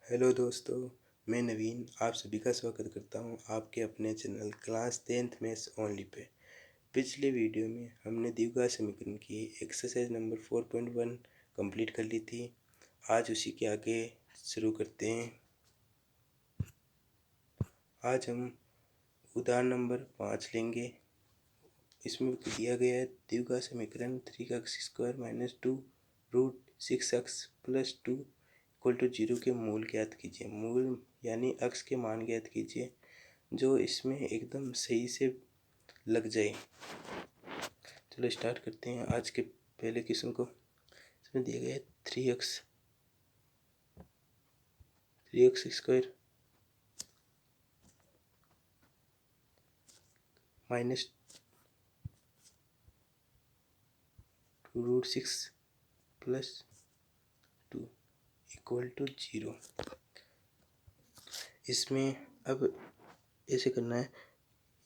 Hello दोस्तों, मैं नवीन आप सभी का स्वागत करता हूं आपके अपने channel class 10th maths only pay. पिछले वीडियो में हमने द्विघात समीकरण की एक्सरसाइज नंबर 4.1 कंप्लीट कर ली थी। आज उसी के आगे शुरू करते हैं। आज हम उदाहरण नंबर 5 लेंगे। इसमें दिया गया है द्विघात समीकरण 3x² - 2 √6x + 2 = 0 के मूल ज्ञात कीजिए। मूल यानी अक्स के मान ज्ञात कीजिए जो इसमें एकदम सही से लग जाए। चलो स्टार्ट करते हैं आज के पहले क्वेश्चन को। इसमें दिया गया है 3x² - 2√6 + 2 = 0। इसमें अब ऐसे करना है,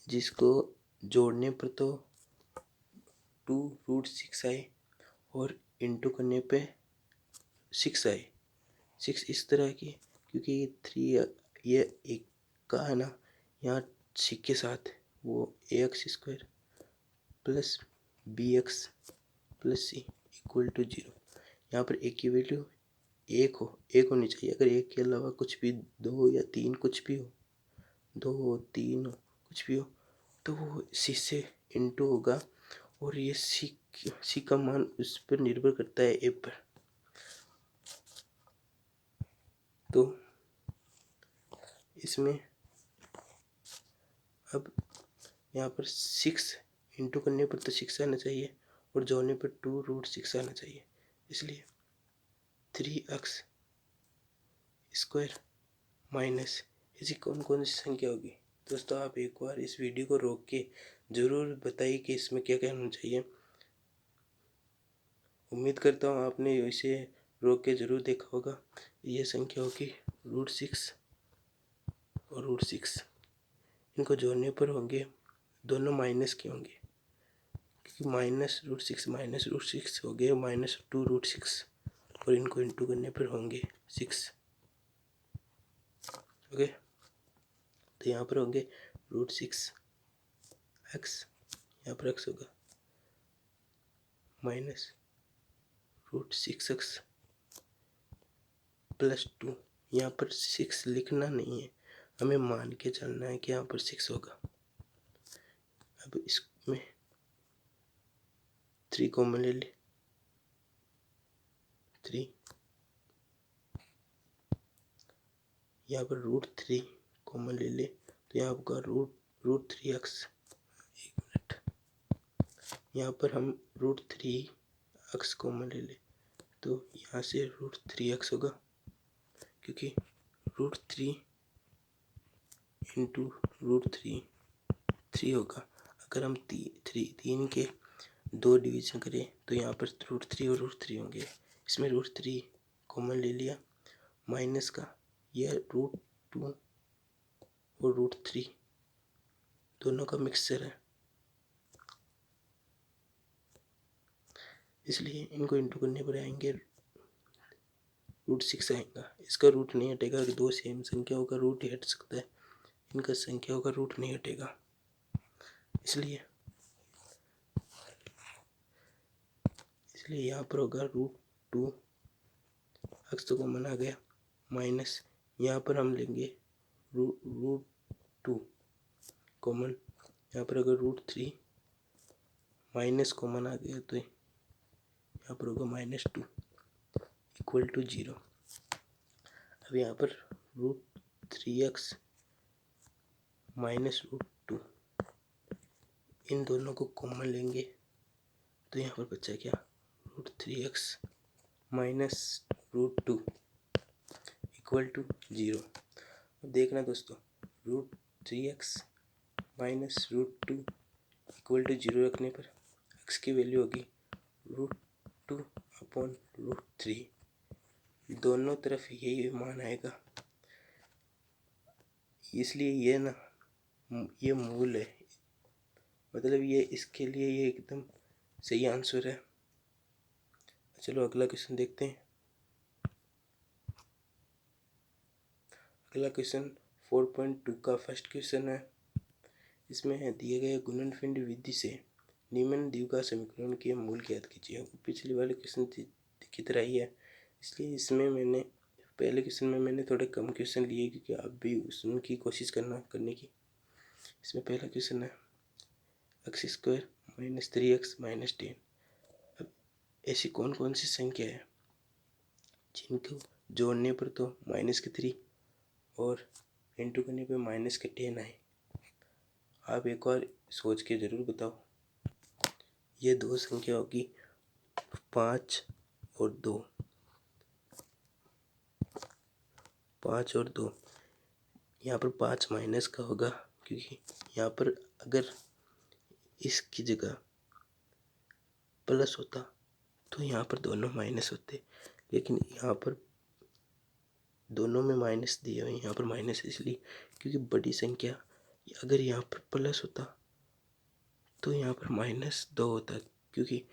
जिसको जोड़ने पर तो 2√6 आए और इंटू करने पे 6 आए। 6 इस तरह की, क्योंकि ये 3 ये एक का है ना, यहाँ 6 के साथ वो ax² + bx + c = 0। यहाँ पर एक की वैल्यू एक होनी चाहिए। अगर एक के अलावा कुछ भी 2 या 3 कुछ भी हो, 2 3 कुछ भी हो, तो वो सी से इंटू होगा और ये सी का मान उस पर निर्भर करता है ए पर। तो इसमें अब यहाँ पर 6 इंटू करने पर तो 6 आना चाहिए और जोड़ने पर 2√6 आना चाहिए। इसलिए 3x² माइनस ऐसी कौन कौन सी संख्या होगी। दोस्तों आप एक बार इस वीडियो को रोक के ज़रूर बताइए कि इसमें क्या क्या होना चाहिए। उम्मीद करता हूँ आपने इसे रोक के ज़रूर देखा होगा। ये संख्या होगी √6 और √6। इनको जोड़ने पर होंगे, दोनों माइनस के होंगे, क्योंकि -√6 हो गए -2√6 और इनको इंटू करने पर होंगे 6। ओके, तो यहाँ पर होंगे √6x, यहाँ पर x होगा -√6x + 2। यहाँ पर 6 लिखना नहीं है, हमें मान के चलना है कि यहाँ पर 6 होगा। अब इसमें 3 कॉमन ले ले, 3 यहाँ पर √3 कॉमन ले ले, तो यहाँ होगा √3x। एक मिनट, यहाँ पर हम √3x कॉमन ले ले, तो यहाँ से √3x होगा, क्योंकि √3 इंटू √3 3 होगा। अगर हम 3 के 2 डिवीजन करें तो यहाँ पर √3 और √3 होंगे। इसमें √3 कॉमन ले लिया, माइनस का यह √2 और √3 दोनों का मिक्सचर है, इसलिए इनको इंटू करने पर आएंगे √6 आएगा। इसका रूट नहीं हटेगा। अगर दो सेम संख्याओं का रूट ही हट सकता है, इनका संख्याओं का रूट नहीं हटेगा। इसलिए यहाँ पर होगा √2, x तो कॉमन आ गया, माइनस यहाँ पर हम लेंगे √2 कॉमन, यहाँ पर अगर √3 माइनस कॉमन आ गया तो यहाँ पर होगा -2 = 0। अब यहाँ पर √3x -√2 इन दोनों को कॉमन लेंगे, तो यहाँ पर बचा क्या, √3x -√2 = 0। अब देखना दोस्तों, √3x -√2 = 0 रखने पर x की वैल्यू होगी √2/√3। दोनों तरफ यही मान आएगा, इसलिए ये मूल है, मतलब ये इसके लिए ये एकदम सही आंसर है। चलो अगला क्वेश्चन देखते हैं। अगला क्वेश्चन 4.2 का फर्स्ट क्वेश्चन है। इसमें है दिए गए गुणनफिंड विधि से निम्न द्विघात समीकरण के मूल ज्ञात कीजिए। पिछले वाले क्वेश्चन की तरह ही है, इसलिए इसमें मैंने पहले क्वेश्चन में मैंने थोड़े कम क्वेश्चन लिए क्योंकि आप भी उनकी कोशिश करने की। इसमें पहला क्वेश्चन है x² - 3x - 10। अब ऐसी कौन कौन सी संख्या है जिनको जोड़ने पर तो -3 और इंटू करने पर -10 आए। आप एक बार सोच के ज़रूर बताओ। ये दो संख्या होगी 5 और 2। 5 और 2, यहाँ पर 5 माइनस का होगा क्योंकि यहाँ पर अगर इसकी जगह प्लस होता तो यहाँ पर दोनों माइनस होते, लेकिन यहाँ पर दोनों में माइनस दिए हुए, यहाँ पर माइनस इसलिए क्योंकि बड़ी संख्या अगर यहाँ पर प्लस होता तो यहाँ पर -2 होता, क्योंकि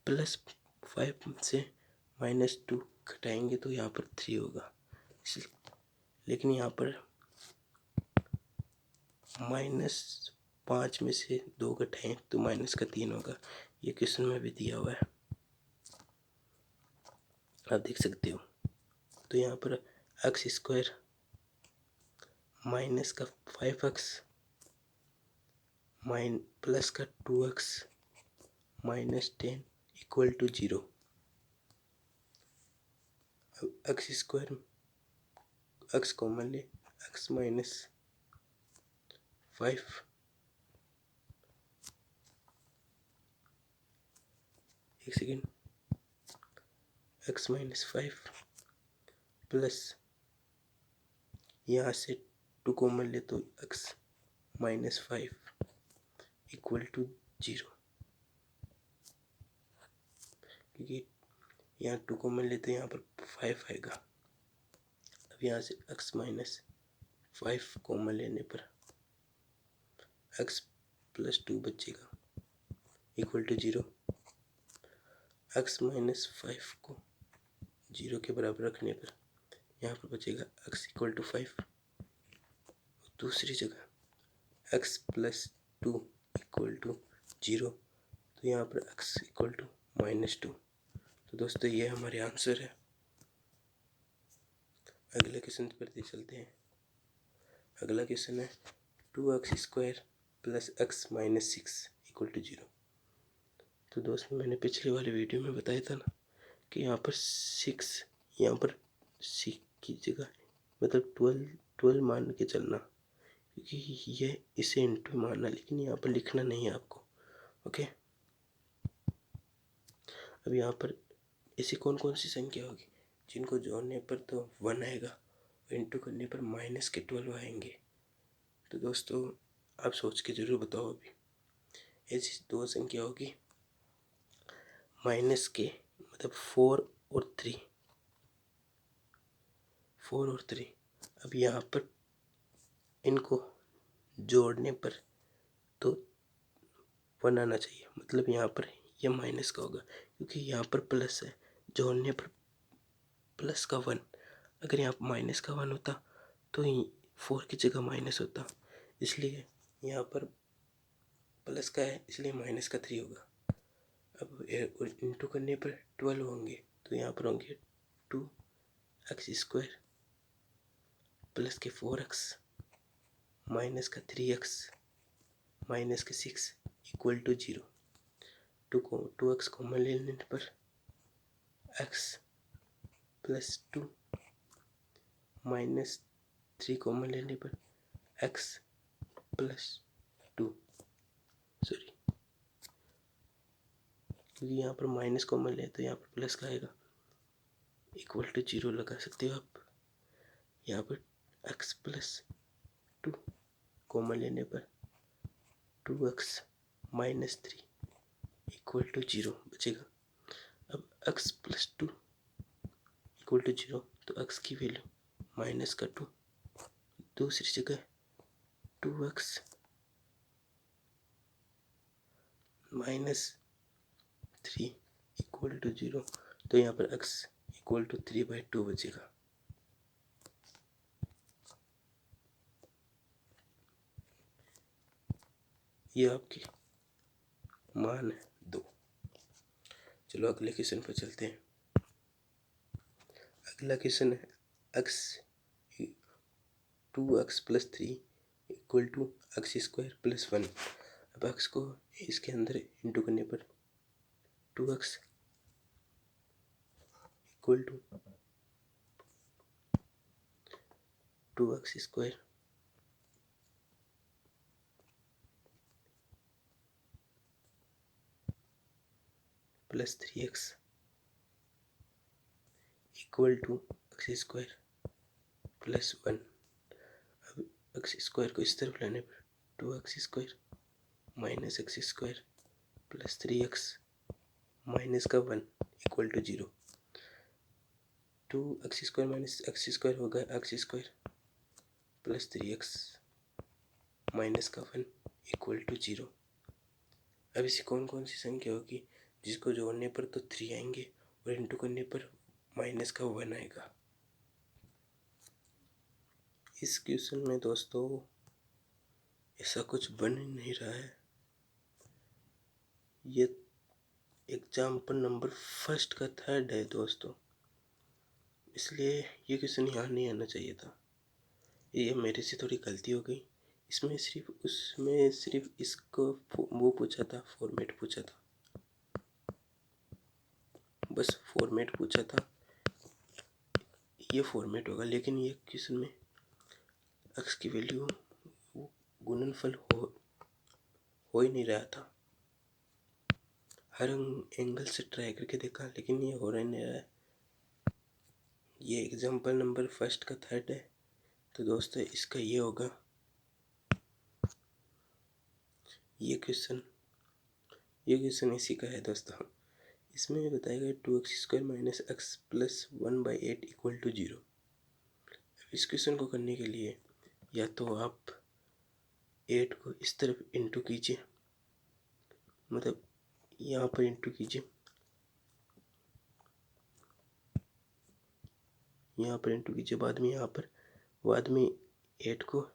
+5 से -2 घटाएंगे तो यहाँ पर 3 होगा इसलिए। लेकिन यहाँ पर -5 में से 2 घटाएं तो -3 होगा। ये क्वेश्चन में भी दिया हुआ है, आप देख सकते हो। तो यहाँ पर x² माइनस का 5x प्लस का 2x -10 = 0। अब x² x कॉमन ले, x - 5 एक सेकेंड, x - 5 प्लस यहाँ से 2 कॉमन ले तो x - 5 = 0, क्योंकि यहाँ 2 कॉमन ले तो यहाँ पर 5 आएगा। अब यहाँ से x - 5 कॉमन लेने पर x + 2 बचेगा = 0। x - 5 को 0 के बराबर रखने पर यहाँ पर बचेगा x = 5। दूसरी जगह x + 2 = 0, तो यहाँ पर x = -2। तो दोस्तों ये हमारे आंसर है। अगले क्वेश्चन पर चलते हैं। अगला क्वेश्चन है 2x² + x - 6 = 0। तो दोस्तों मैंने पिछले वाले वीडियो में बताया था ना कि यहाँ पर 6, यहाँ पर 6 की जगह मतलब 12 मान के चलना, क्योंकि ये इसे इंटू मानना, लेकिन यहाँ पर लिखना नहीं है आपको। ओके, अब यहाँ पर ऐसी कौन कौन सी संख्या होगी जिनको जोड़ने पर तो 1 आएगा और इंटू करने पर -12 आएंगे। तो दोस्तों आप सोच के ज़रूर बताओ। अभी ऐसी दो संख्या होगी माइनस के मतलब 4 और 3। अब यहाँ पर इनको जोड़ने पर तो 1 आना चाहिए, मतलब यहाँ पर यह माइनस का होगा क्योंकि यहाँ पर प्लस है, जोड़ने पर प्लस का 1। अगर यहाँ पर माइनस का 1 होता तो 4 की जगह माइनस होता, इसलिए यहाँ पर प्लस का है इसलिए -3 होगा। अब इंटू करने पर 12 होंगे, तो यहाँ पर होंगे 2x² प्लस के 4x माइनस का 3x माइनस के 6 = 0। 2x कॉमन लेने पर x + 2 -3 कॉमन लेने पर x + 2, सॉरी, क्योंकि यहाँ पर माइनस कॉमन ले तो यहाँ पर प्लस का आएगा = 0 लगा सकते हो आप। यहाँ पर x + 2 कॉमन लेने पर 2x - 3 = 0 बचेगा। अब x + 2 = 0, तो x की वैल्यू -2। दूसरी जगह 2x - 3 = 0, तो यहाँ पर x = 3/2 बचेगा। ये आपकी मान है 2। चलो अगले क्वेश्चन पर चलते हैं। अगला क्वेश्चन है x 2x + 3 = x² + 1। अब x को इसके अंदर इंटू करने पर 2x = 2x² + 3x = x² + 1। अब x² को इस तरफ लाने पर 2x² - x² + 3x - 1 = 0। 2x² - x² होगा x² + 3x - 1 = 0। अब ऐसी कौन कौन सी संख्या होगी जिसको जोड़ने पर तो 3 आएंगे और इंटू करने पर -1 आएगा। इस क्वेश्चन में दोस्तों ऐसा कुछ बन ही नहीं रहा है। ये एग्जाम्पल नंबर फर्स्ट का 3rd है दोस्तों, इसलिए ये क्वेश्चन यहाँ नहीं आना चाहिए था। ये मेरे से थोड़ी गलती हो गई। उसमें सिर्फ इसको वो पूछा था, फॉर्मेट पूछा था, बस फॉर्मेट पूछा था, ये फॉर्मेट होगा। लेकिन ये क्वेश्चन में x की वैल्यू गुणनफल हो ही नहीं रहा था। हर एंगल से ट्राई करके देखा लेकिन ये हो रहा नहीं रहा है। ये एग्जाम्पल नंबर फर्स्ट का 3rd है, तो दोस्तों इसका ये होगा। ये क्वेश्चन इसी का है दोस्तों। इसमें बताएगा 2x² - x + 1/8 = 0। इस क्वेश्चन को करने के लिए या तो आप 8 को इस तरफ इंटू कीजिए, मतलब यहाँ पर इंटू कीजिए, यहाँ पर इंटू कीजिए, बाद में 8 को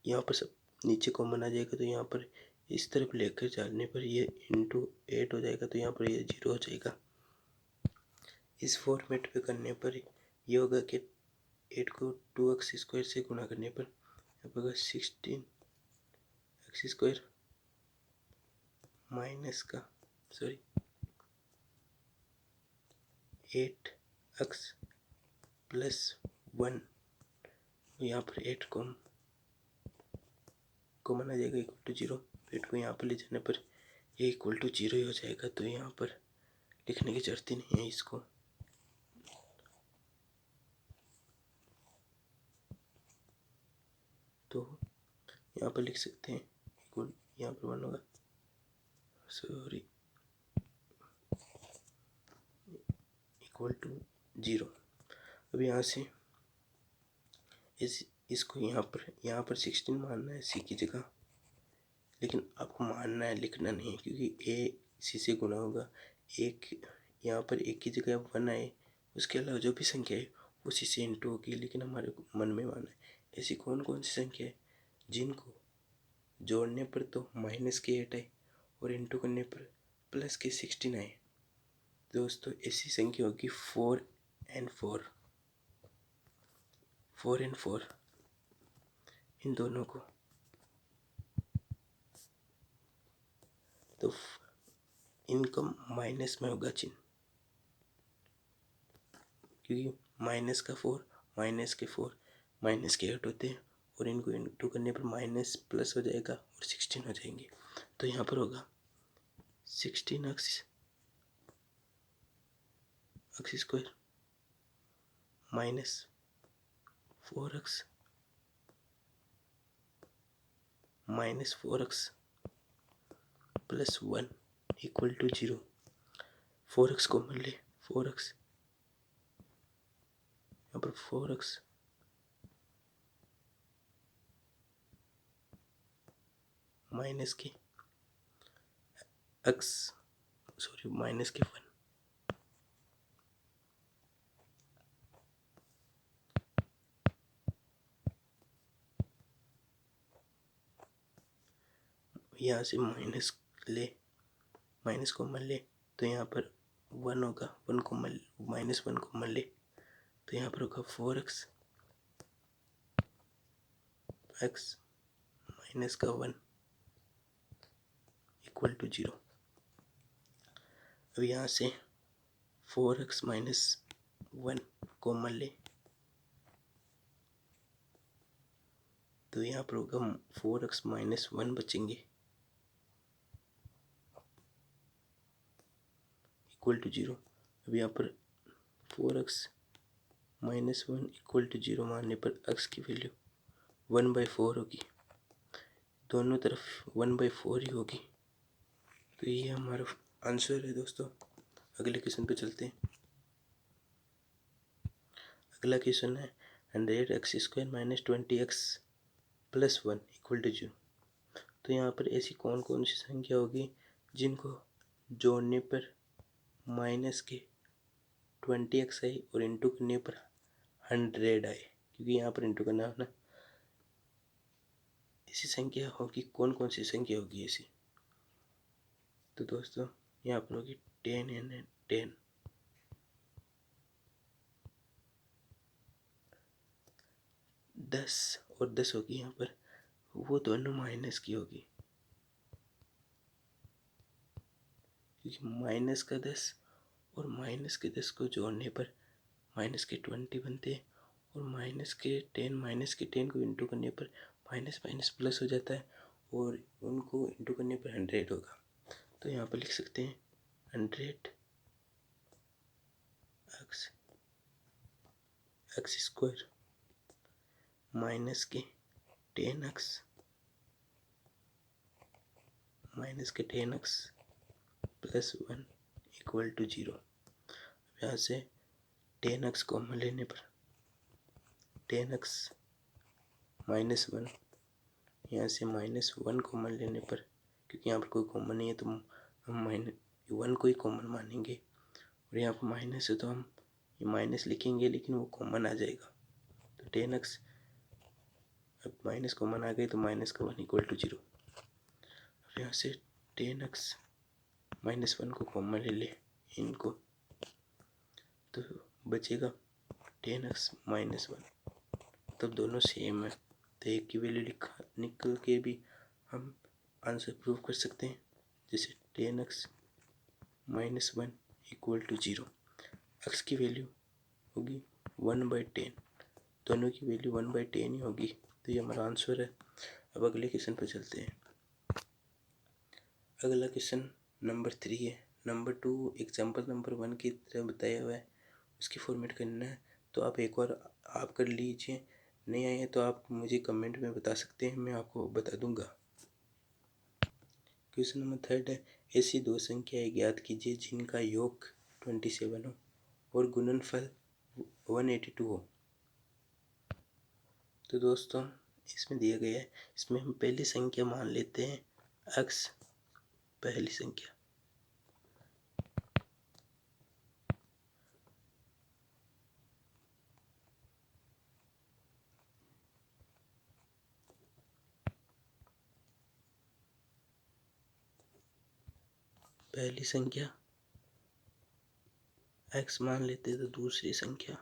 यहाँ पर सब नीचे कॉमन आ जाएगा, तो यहाँ पर इस तरफ लेकर जाने पर ये इंटू 8 हो जाएगा, तो यहाँ पर ये 0 हो जाएगा। इस फॉर्मेट पे करने पर ये होगा कि 8 को 2x² से गुणा करने पर यहाँ पर 16x² -8x + 1, यहाँ पर 8 कॉमन आ जाएगा = 0। 8 को यहाँ पर ले जाने पर ये = 0 ही हो जाएगा, तो यहाँ पर लिखने की जरूरत ही नहीं है इसको। तो यहाँ पर लिख सकते हैं यहाँ पर 1 होगा, सॉरी, = 0। अब यहाँ से इसको यहाँ पर 16 मानना है सी की जगह, लेकिन आपको मानना है, लिखना नहीं है, क्योंकि ए सी से गुणा होगा। एक यहाँ पर एक की जगह 1 आए, उसके अलावा जो भी संख्या है उसी से इंटू होगी, लेकिन हमारे मन में माना है। ऐसी कौन कौन सी संख्या है जिनको जोड़ने पर तो -8 आए और इंटू करने पर +16 आए? दोस्तों ऐसी संख्या होगी 4 और 4 इन दोनों को। तो इनका माइनस में होगा चिन्ह, क्योंकि -4 -8 होते हैं, और इनको इंटू करने पर माइनस प्लस हो जाएगा और 16 हो जाएंगे। तो यहाँ पर होगा 16x² -4x -4x + 1 = 0। 4x common ले, 4x यहाँ पर 4x माइनस के x, सॉरी -1, यहाँ से माइनस ले, माइनस कॉमन ले तो यहाँ पर 1 होगा, 1 कॉमन, -1 कॉमन ले तो यहाँ पर होगा 4x x माइनस का 1 इक्वल टू 0। अब यहाँ से 4x - 1 कॉमन ले तो यहाँ पर होगा 4x - 1 बचेंगे इक्वल टू 0। अब यहाँ पर 4x - 1 इक्वल टू 0 मानने पर x की वैल्यू 1/4 होगी, दोनों तरफ 1/4 ही होगी। तो ये हमारा आंसर है दोस्तों। अगले क्वेश्चन पे चलते हैं। अगला क्वेश्चन है 100x² - 20x + 1 इक्वल टू 0। तो यहाँ पर ऐसी कौन कौन सी संख्या होगी जिनको जोड़ने पर माइनस के 20x आए और इंटू करने पर 100 आए, क्योंकि यहाँ पर इंटू करना है ना। ऐसी संख्या होगी, कौन कौन सी संख्या होगी ऐसी? तो दोस्तों यहाँ पर होगी 10 and 10, 10 और 10 होगी यहाँ पर, वो दोनों माइनस की होगी, क्योंकि माइनस का 10 और माइनस के 10 को जोड़ने पर माइनस के 20 बनते हैं, और माइनस के 10 को इंटू करने पर माइनस माइनस प्लस हो जाता है, और उनको इंटू करने पर 100 होगा। तो यहाँ पर लिख सकते हैं 100 x² माइनस के 10x + 1 इक्वल टू 0। यहाँ से 10x कॉमन लेने पर 10x - 1, यहाँ से -1 कॉमन लेने पर, क्योंकि यहाँ पर कोई कॉमन नहीं है तो हम -1 को ही कॉमन मानेंगे, और यहाँ पर माइनस है तो हम ये माइनस लिखेंगे लेकिन वो कॉमन आ जाएगा। तो 10x, अब माइनस कॉमन आ गई तो माइनस का 1 इक्वल टू 0। अब यहाँ से 10x - 1 को कॉमन ले ले इनको, तो बचेगा 10x - 1, तब दोनों सेम है तो एक की वैल्यू निकल के भी हम आंसर प्रूव कर सकते हैं। जैसे 10x - 1 इक्वल टू 0, x की वैल्यू होगी 1/10, दोनों की वैल्यू 1/10 ही होगी, तो ये हमारा आंसर है। अब अगले क्वेश्चन पर चलते हैं। अगला क्वेश्चन नंबर 3 है। नंबर 2 एग्जाम्पल नंबर 1 की तरह बताया हुआ है, उसकी फॉर्मेट करना है। तो आप एक बार आप कर लीजिए, नहीं आए तो आप मुझे कमेंट में बता सकते हैं, मैं आपको बता दूंगा। क्वेश्चन नंबर 3 है, ऐसी दो संख्याएं ज्ञात कीजिए जिनका योग 27 हो और गुणनफल 182 हो। तो दोस्तों इसमें दिया गया है, इसमें हम पहली संख्या मान लेते हैं x, पहली संख्या। पहली संख्या x मान लेते हैं, तो दूसरी संख्या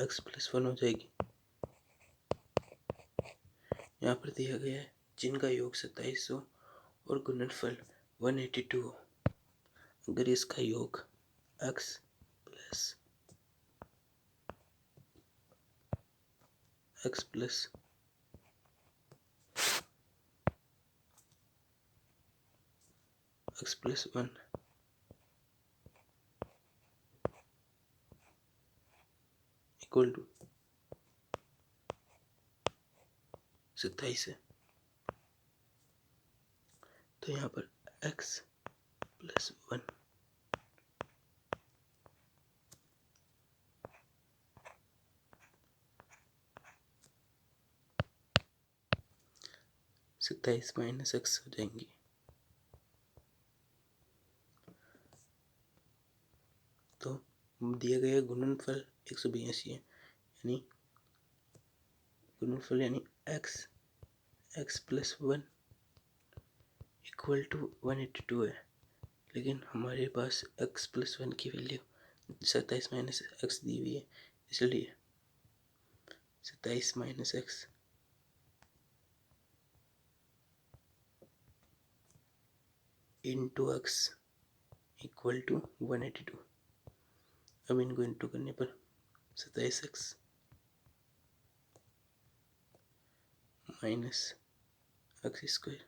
x + 1 हो जाएगी। यहाँ पर दिया गया है जिनका योग 27 हो और गुणनफल 182 हो। अगर इसका योग x + +1 इक्वल टू 27 है, तो यहाँ पर x + 1 27 - x हो जाएंगी। तो दिया गया गुणनफल 182 है, यानी गुणनफल यानी x x plus one equal to 182 है, लेकिन हमारे पास एक्स प्लस वन की वैल्यू 27 माइनस एक्स दी हुई है, इसलिए 27 minus x into x equal to 182। अब इनको इंटू करने पर 27x minus x square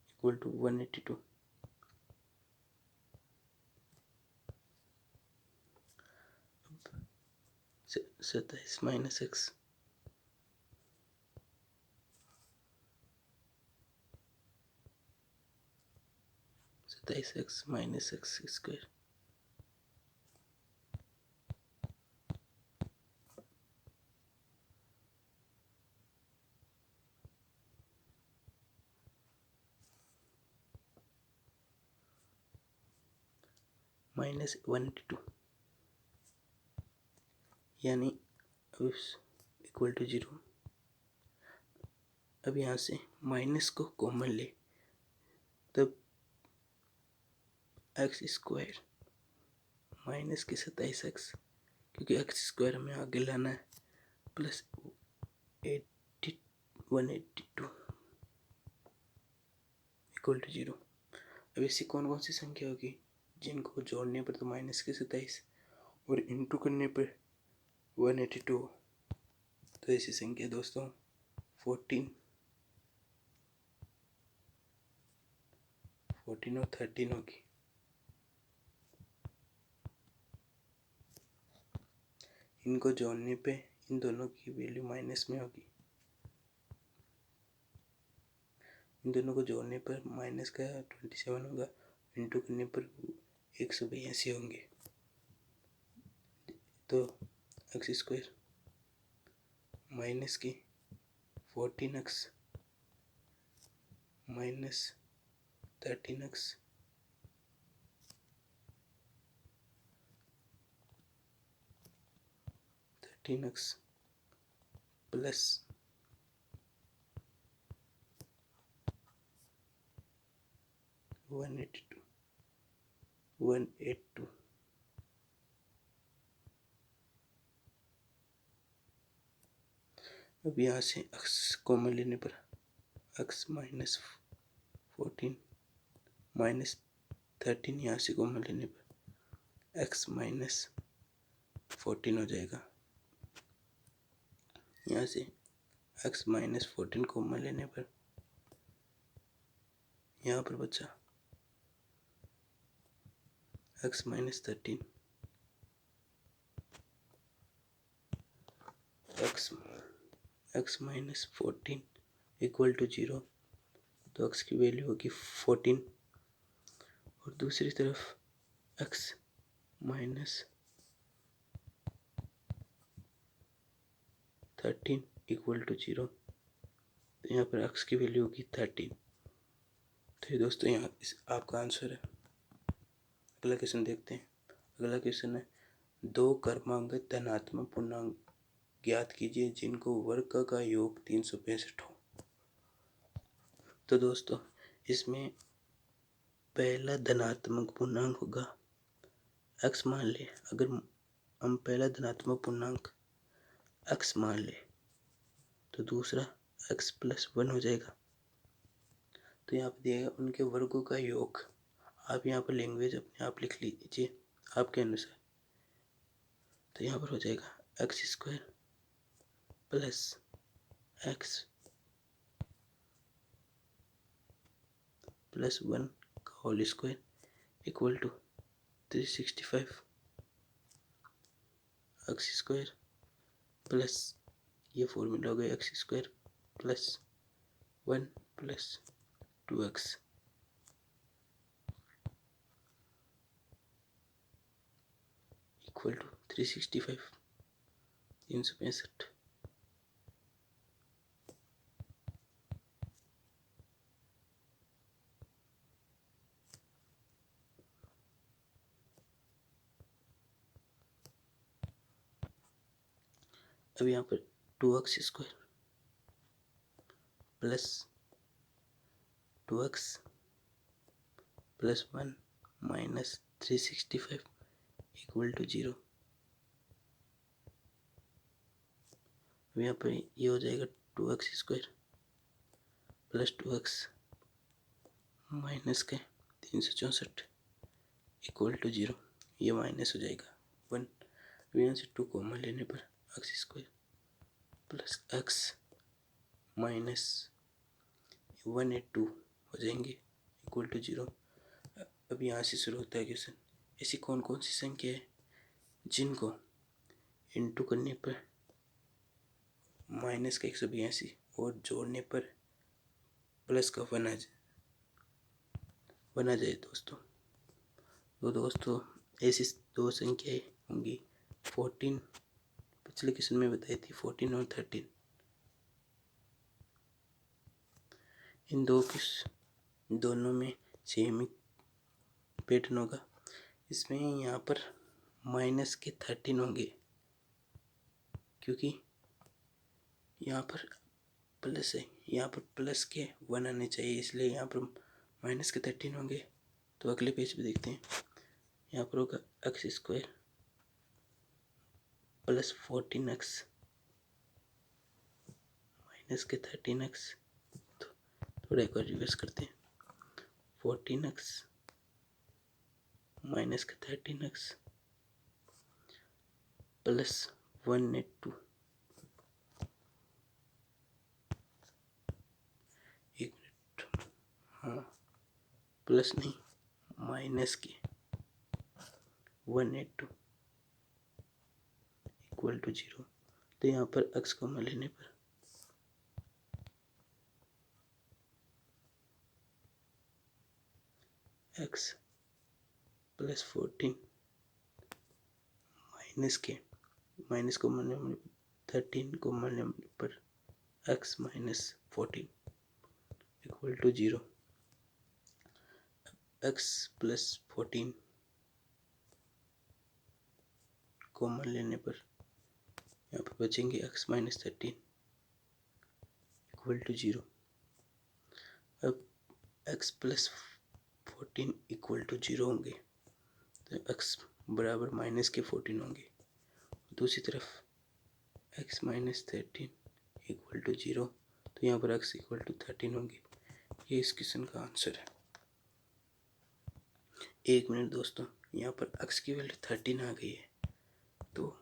equal to 182। 27 minus x 27x minus x square minus 182, यानी इक्वल टू 0। अब यहाँ से माइनस को कॉमन ले, तब एक्स स्क्वायर माइनस के 27x, क्योंकि एक्स स्क्वायर हमें आगे लाना है, प्लस 182 इक्वल टू 0। अब इससे कौन कौन सी संख्या होगी जिनको जोड़ने पर तो माइनस के 27 और इंटू करने पर 182, तो ऐसी संख्या दोस्तों 14 और 13 होगी। इनको जोड़ने पे इन दोनों की वैल्यू माइनस में होगी, इन दोनों को जोड़ने पर माइनस का 27 होगा, इंटू करने पर 182 होंगे। तो एक्स स्क्वायर माइनस की 14x माइनस 13x प्लस 182। अब यहाँ से x कॉमन लेने पर x माइनस 14 माइनस 13 यहाँ से कॉमन लेने पर x माइनस 14 हो जाएगा। यहाँ से x माइनस 14 कॉमन लेने पर यहाँ पर बचा x minus 13, x minus 14 equal to 0, तो x की वैल्यू होगी 14, और दूसरी तरफ x माइनस 13 इक्वल टू 0, तो यहाँ पर x की वैल्यू होगी 13। तो ये दोस्तों यहाँ आपका आंसर है। अगला क्वेश्चन देखते हैं। अगला क्वेश्चन है, दो क्रमांक धनात्मक पूर्णांक ज्ञात कीजिए जिनको वर्ग का योग 365 हो। तो दोस्तों इसमें पहला धनात्मक पूर्णांक होगा x मान ले। अगर हम पहला धनात्मक पूर्णांक x मान ले तो दूसरा x प्लस 1 हो जाएगा। तो यहाँ पर दिया उनके वर्गों का योग। आप यहाँ पर लैंग्वेज अपने आप लिख लीजिए आपके अनुसार। तो यहाँ पर हो जाएगा x square plus x plus 1 का whole square equal to 365 x square plus ये फॉर्मूला हो गया x square plus 1 plus 2x equal to 365 365। अब यहाँ पर 2x² plus 2x plus 1 minus 365 equal to 0। अब यहाँ पर ये हो जाएगा 2x² प्लस 2x माइनस के 364 इक्वल टू 0। ये माइनस हो जाएगा 1। अब यहाँ से 2 कॉमन लेने पर x² प्लस x माइनस 182 हो जाएंगे इक्वल टू 0। अब यहाँ से शुरू होता है क्वेश्चन। ऐसी कौन कौन सी संख्या है जिनको इंटू करने पर माइनस का 182 और जोड़ने पर प्लस का 1 बना जाए दोस्तों। तो दोस्तों ऐसी 2 संख्याएं होंगी 14, पिछले क्वेश्चन में बताई थी 14 और 13। इन दोनों में सेम ही पैटर्न होगा। इसमें यहाँ पर माइनस के 13 होंगे क्योंकि यहाँ पर प्लस है, यहाँ पर प्लस के 1 आने चाहिए, इसलिए यहाँ पर माइनस के 13 होंगे। तो अगले पेज पे देखते हैं। यहाँ पर होगा x² प्लस 14x माइनस के 13x। तो थोड़ा एक बार रिवर्स करते हैं। 14x माइनस के 13x प्लस 182। एक मिनट, हाँ प्लस नहीं माइनस के 182 इक्वल टू 0। तो यहाँ पर x कॉमन लेने पर x प्लस 14 माइनस कॉमन लेने 13 कॉमन लेने पर x minus 14 equal to 0। x plus 14 common लेने पर यहाँ पर बचेंगे x माइनस 13 इक्वल टू 0। अब x प्लस 14 इक्वल टू 0 होंगे तो x बराबर माइनस के 14 होंगे। दूसरी तरफ x माइनस 13 इक्वल टू 0, तो यहाँ पर x इक्वल टू 13 होंगे। ये इस क्वेश्चन का आंसर है। एक मिनट दोस्तों, यहाँ पर x की वैल्यू 13 आ गई है, तो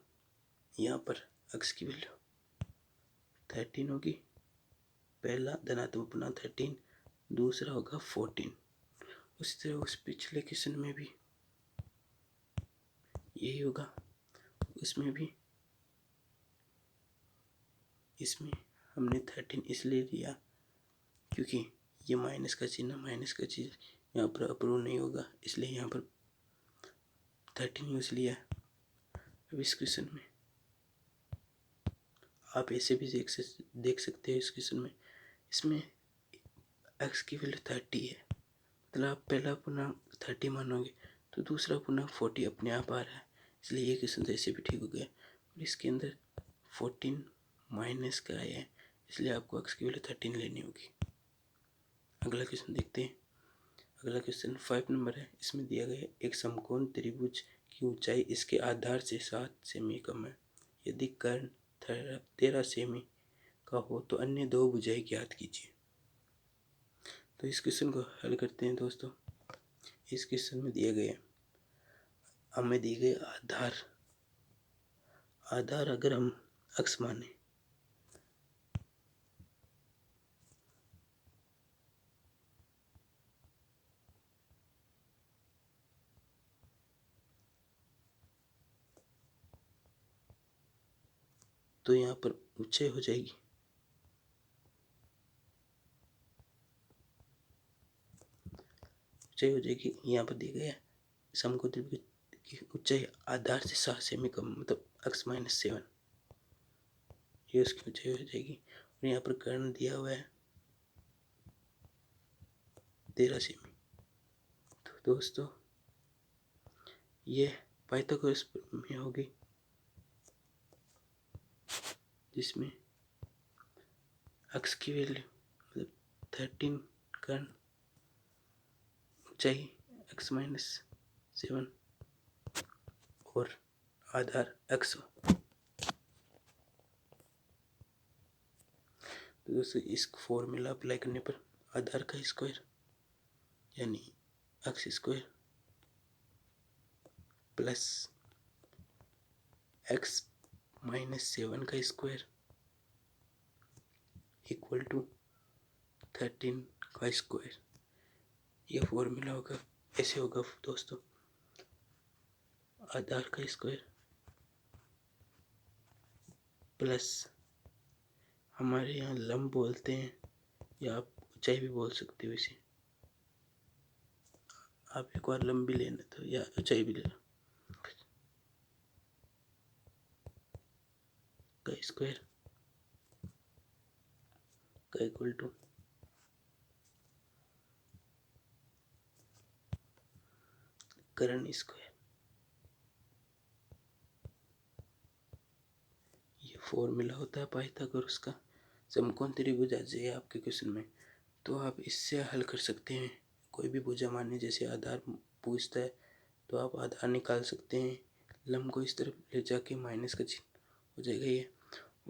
यहाँ पर x की वैल्यू 13 होगी। पहला धनात्मक पूर्णांक 13, दूसरा होगा 14। उसी तरह उस पिछले क्वेश्चन में भी यही होगा। इसमें हमने 13 इसलिए लिया क्योंकि ये माइनस का चिन्ह यहाँ पर अप्रूव नहीं होगा, इसलिए यहाँ पर 13 यूज लिया। अब इस क्वेश्चन में आप ऐसे भी देख सकते हैं। इस क्वेश्चन में इसमें x की वैल्यू 30 है, मतलब आप पहला पूर्णांक 30 मानोगे तो दूसरा पूर्णांक 40 अपने आप आ रहा है, इसलिए ये क्वेश्चन तो ऐसे भी ठीक हो गया। और इसके अंदर 14 माइनस का आया है, इसलिए आपको x की वैल्यू 13 लेनी होगी। अगला क्वेश्चन देखते हैं। अगला क्वेश्चन 5 नंबर है। इसमें दिया गया है एक समकोण त्रिभुज की ऊंचाई इसके आधार से 7 सेमी कम है। यदि कर्ण 13 सेमी का हो तो अन्य 2 भुजाएं ज्ञात कीजिए। तो इस क्वेश्चन को हल करते हैं दोस्तों। इस क्वेश्चन में दिया गया हमें दी गई आधार अगर हम x माने तो यहाँ पर ऊंचाई हो जाएगी यहाँ पर दिया गया समकोण त्रिभुज की ऊंचाई आधार से 7 सेमी कम, मतलब x माइनस 7, ये उसकी ऊंचाई हो जाएगी। और यहाँ पर कर्ण दिया हुआ है 13 सेमी। तो दोस्तों ये पाइथागोरस में होगी। जिसमें x की वैल्यू मतलब 13 कर्ण ऊंचाई x-7 और आधार x हो। तो दोस्तों इस फॉर्मूला अप्लाई करने पर आधार का स्क्वायर यानी x² प्लस x-7 का स्क्वायर इक्वल टू 13 का स्क्वायर, यह फॉर्मूला होगा। ऐसे होगा दोस्तों, आधार का स्क्वायर प्लस हमारे यहाँ लंब बोलते हैं या आप ऊंचाई भी बोल सकते हो इसे। आप एक बार लंब भी लेना तो या ऊंचाई भी लेना का स्क्वायर का इक्वल टू कर्ण स्क्वायर। ये फॉर्मूला होता है पाइथागोरस का। समकोण त्रिभुज आ जाए आपके क्वेश्चन में तो आप इससे हल कर सकते हैं। कोई भी भुजा माने जैसे आधार पूछता है तो आप आधार निकाल सकते हैं, लंब को इस तरफ ले जाके माइनस का चिन्ह हो जाएगा ये,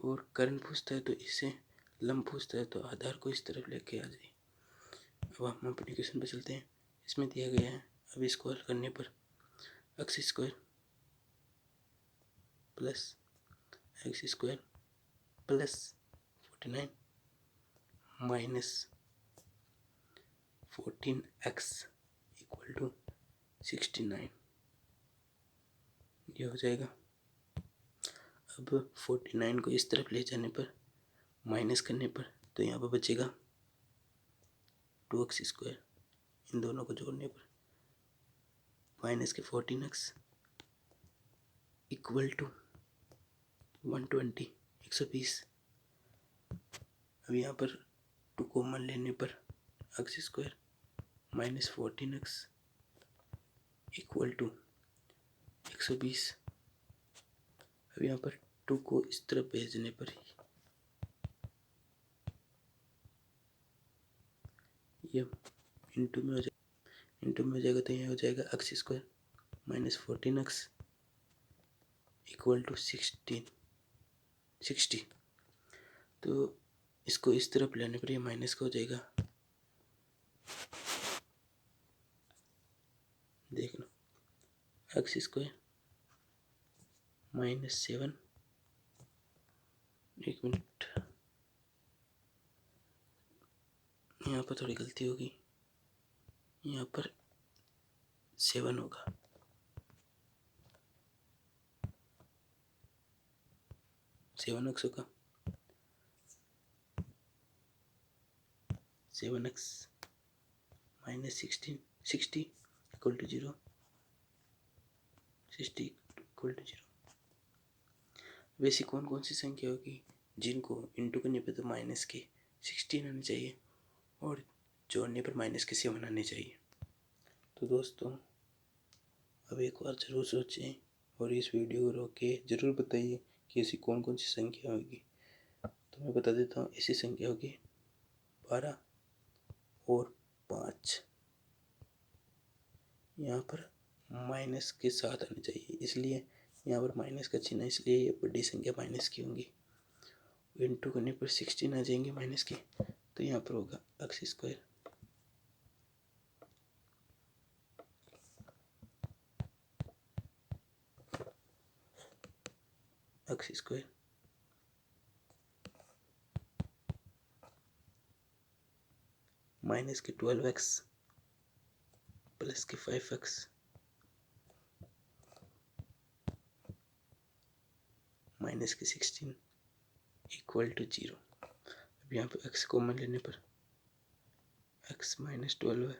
और कर्ण पूछता है तो इससे लंब पूछता है तो आधार को इस तरफ लेके आ जाए। अब हम अपने क्वेश्चन पर चलते हैं। इसमें दिया गया है, अब इसको हल करने पर x² plus x² plus 49 minus 14x equal to 69 ये हो जाएगा। अब 49 को इस तरफ ले जाने पर माइनस करने पर तो यहाँ पर बचेगा 2x², इन दोनों को जोड़ने पर माइनस के 14x इक्वल टू 120 120। अब यहाँ पर 2 कॉमन लेने पर x² minus 14x equal to 120। अब यहाँ पर 2 को इस तरफ भेजने पर ये इंटू में हो जाएगा तो यहाँ हो जाएगा x² minus 14x equal to 60। तो इसको इस तरफ लेने पर ये माइनस का हो जाएगा। देख लो x² माइनस 7, एक मिनट यहाँ पर थोड़ी गलती होगी, यहाँ पर 7 होगा। सेवन एक्स होगा, 7x minus 60 equal to 0, 60 equal to 0। वैसी कौन कौन सी संख्या होगी जिनको इंटू करने पर तो माइनस के 16 आने चाहिए और जोड़ने पर माइनस के 7 आने चाहिए। तो दोस्तों अब एक बार ज़रूर सोचें और इस वीडियो को रोक के ज़रूर बताइए कि ऐसी कौन कौन सी संख्या होगी। तो मैं बता देता हूँ, ऐसी संख्या होगी 12 और 5। यहाँ पर माइनस के साथ आने चाहिए, इसलिए यहाँ पर माइनस का चिन्ह है, इसलिए ये बड़ी संख्या माइनस की होंगी। इंटू करने पर 16 आ जाएंगे माइनस के, तो यहाँ पर होगा x² माइनस के 12x प्लस के 5x माइनस के 16 इक्वल टू 0। अब यहाँ पर x कॉमन लेने पर x माइनस 12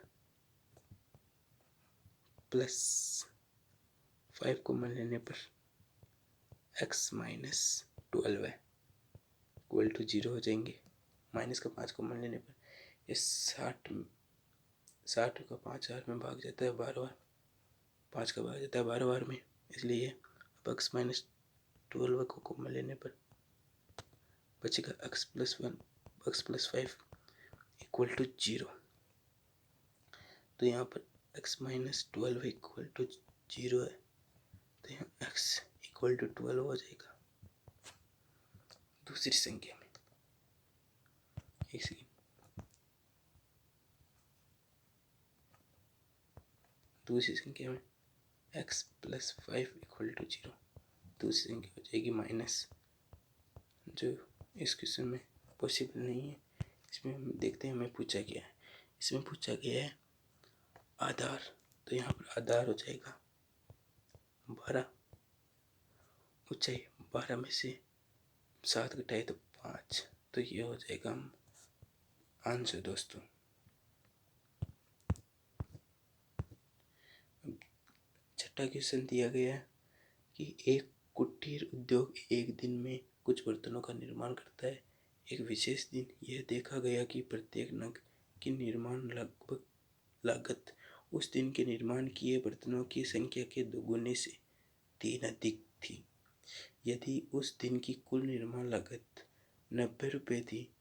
प्लस 5 कॉमन लेने पर x माइनस 12 इक्वल टू 0 हो जाएंगे। माइनस का 5 कॉमन लेने पर ये 60 का 5 बार में भाग जाता है, 12 बार 5 का भाग जाता है 12 बार में, इसलिए अब x माइनस 12 को कॉमन लेने पर बचेगा x+1 x+5 इक्वल टू 0। तो यहाँ पर x-12 इक्वल टू 0 है, तो यहाँ x इक्वल टू 12 हो जाएगा। दूसरी संख्या में एक सेकेंड, दूसरी संख्या में x+5 इक्वल टू 0, दूसरी संख्या हो जाएगी माइनस, जो इस क्वेश्चन में पॉसिबल नहीं है। इसमें हम देखते हैं हमें पूछा गया है, इसमें पूछा गया है आधार, तो यहाँ पर आधार हो जाएगा 12, ऊंचाई 12 में से 7 घटाए तो 5, तो ये हो जाएगा आंसर दोस्तों। छठा क्वेश्चन दिया गया है कि एक कुटीर उद्योग एक दिन में कुछ बर्तनों का निर्माण करता है। एक विशेष दिन यह देखा गया कि प्रत्येक नग की निर्माण लागत उस दिन के निर्माण किए बर्तनों की संख्या के दोगुने से 3 अधिक थी। यदि उस दिन की कुल निर्माण लागत 90 रुपये थी,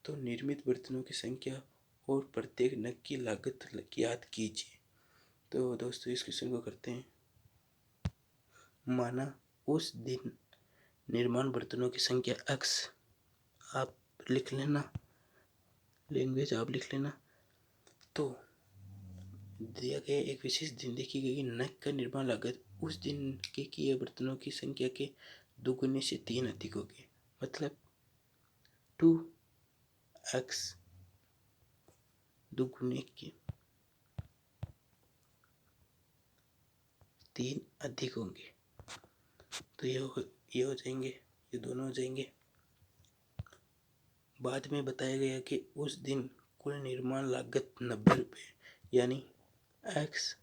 तो निर्मित बर्तनों की संख्या और प्रत्येक नग की लागत ज्ञात कीजिए। तो दोस्तों इस क्वेश्चन को करते हैं। माना उस दिन निर्माण बर्तनों की संख्या x, आप लिख लेना, लैंग्वेज आप लिख लेना। तो दिया गया एक विशेष दिन देखी गई नग का निर्माण लागत उस दिन के किए बर्तनों की संख्या के दोगुने से 3 अधिक होगी, मतलब 2x दोगुने के 3 अधिक होंगे, तो ये हो जाएंगे, ये दोनों हो जाएंगे। बाद में बताया गया कि उस दिन कुल निर्माण लागत 90 रुपये, यानी x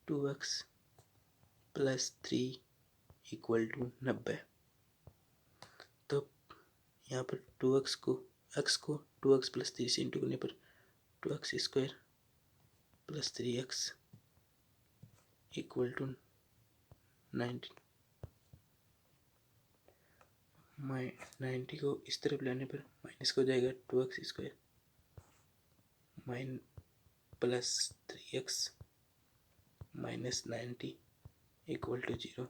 2x + 3 इक्वल टू 90। तो यहाँ पर x को 2x + 3 से इंटू करने पर 2x² + 3x इक्वल टू 90 को इस तरफ लाने पर माइनस हो जाएगा 2x² + 3x -90 इक्वल टू 0।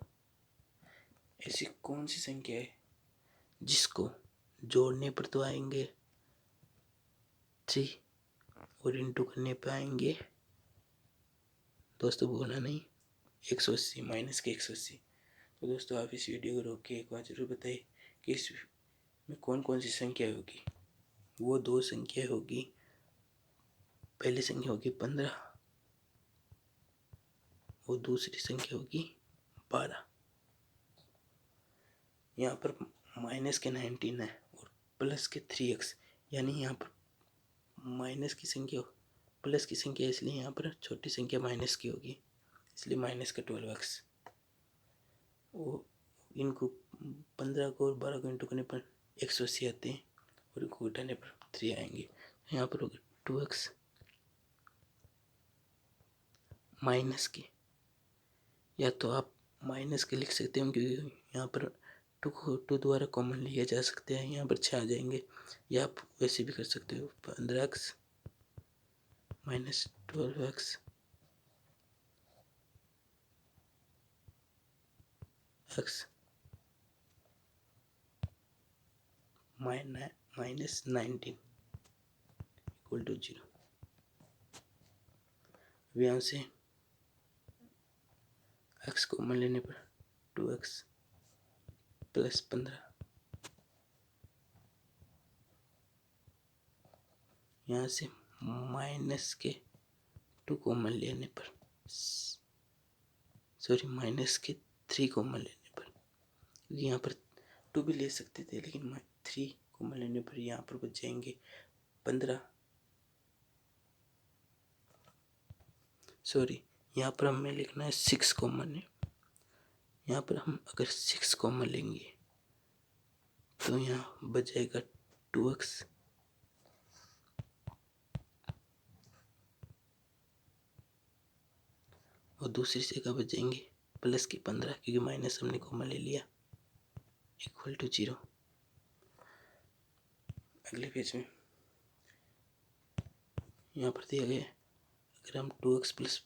ऐसी कौन सी संख्या है जिसको जोड़ने पर तो आएंगे 3 और इंटू करने पर आएंगे, दोस्तों बोलना नहीं, 180 माइनस के 180। तो दोस्तों आप इस वीडियो को रोक के एक बार जरूर बताइए कि इसमें कौन कौन सी संख्या होगी। वो 2 संख्या होगी, पहली संख्या होगी 15 और दूसरी संख्या होगी 12। यहाँ पर माइनस के 19 है और प्लस के 3x, यानी यहाँ पर माइनस की संख्या प्लस की संख्या, इसलिए यहाँ पर छोटी संख्या माइनस की होगी, इसलिए माइनस का 12x। वो इनको 15 को और 12 को इंटू करने पर 180 आते हैं और इनको घटाने पर 3 आएंगे। यहाँ पर होगा 2x माइनस के, या तो आप माइनस के लिख सकते हो क्योंकि यहाँ पर 2 को 2 द्वारा कॉमन लिया जा सकता है, यहाँ पर 6 आ जाएंगे, या आप वैसे भी कर सकते हो 15x - 12x x -19 equal to 0। यहाँ से x कॉमन लेने पर 2x + 15, यहाँ से माइनस के 2 कॉमन लेने पर, सॉरी माइनस के 3 कॉमन लेने पर, क्योंकि यहाँ पर 2 भी ले सकते थे लेकिन 3 कॉमन लेने पर यहाँ पर बच जाएंगे 15, सॉरी यहाँ पर हमें लिखना है 6 कॉमन है। यहाँ पर हम अगर 6 कॉमन लेंगे तो यहाँ बच जाएगा 2x और दूसरी जगह बच जाएंगे प्लस के 15, क्योंकि माइनस हमने कॉमन ले लिया, इक्वल टू 0। अगले पेज में यहाँ पर दिया गया, अगर हम 2x प्लस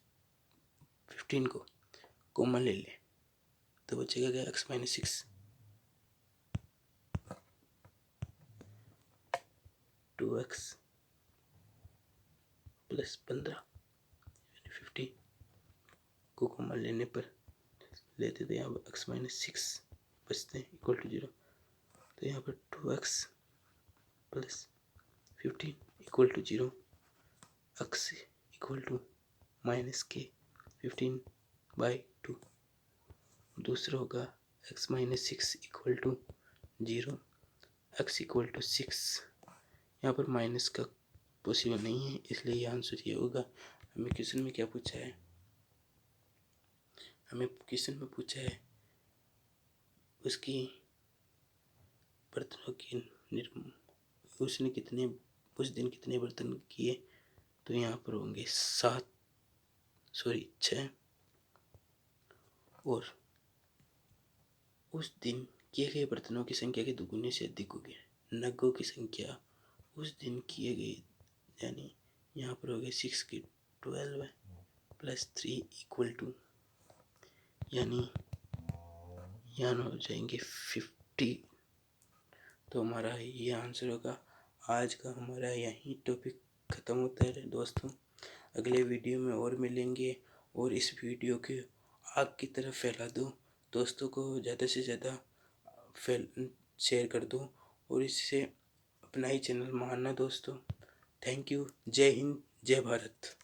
15 को कॉमन ले लें तो बचेगा क्या, x माइनस 6। 2x प्लस 15 50 को कॉमन लेने पर लेते थे यहाँ पर x माइनस 6 बचते हैं इक्वल टू 0। तो यहाँ पर 2x plus 15 equal to 0, x equal to minus के 15/2। दूसरा होगा x minus 6 equal to 0, x equal to 6। यहाँ पर माइनस का पॉसिबल नहीं है, इसलिए ये आंसर ये होगा। हमें क्वेश्चन में क्या पूछा है, हमें क्वेश्चन में पूछा है उसकी बर्तनों की उसने कितने उस दिन कितने बर्तन किए, तो यहाँ पर होंगे 6, और उस दिन किए गए बर्तनों की संख्या के दुगुने से अधिक होगी। नगों की संख्या उस दिन किए गए, यानी यहाँ पर हो गए 6 की 12 प्लस 3 इक्वल टू, यानी यहाँ हो जाएंगे 50। तो हमारा ये आंसर होगा। आज का हमारा यही टॉपिक ख़त्म होता है दोस्तों। अगले वीडियो में और मिलेंगे, और इस वीडियो को आग की तरफ फैला दो, दोस्तों को ज़्यादा से ज़्यादा शेयर कर दो, और इससे अपना ही चैनल मानना दोस्तों। Thank you. जय हिंद, जय भारत।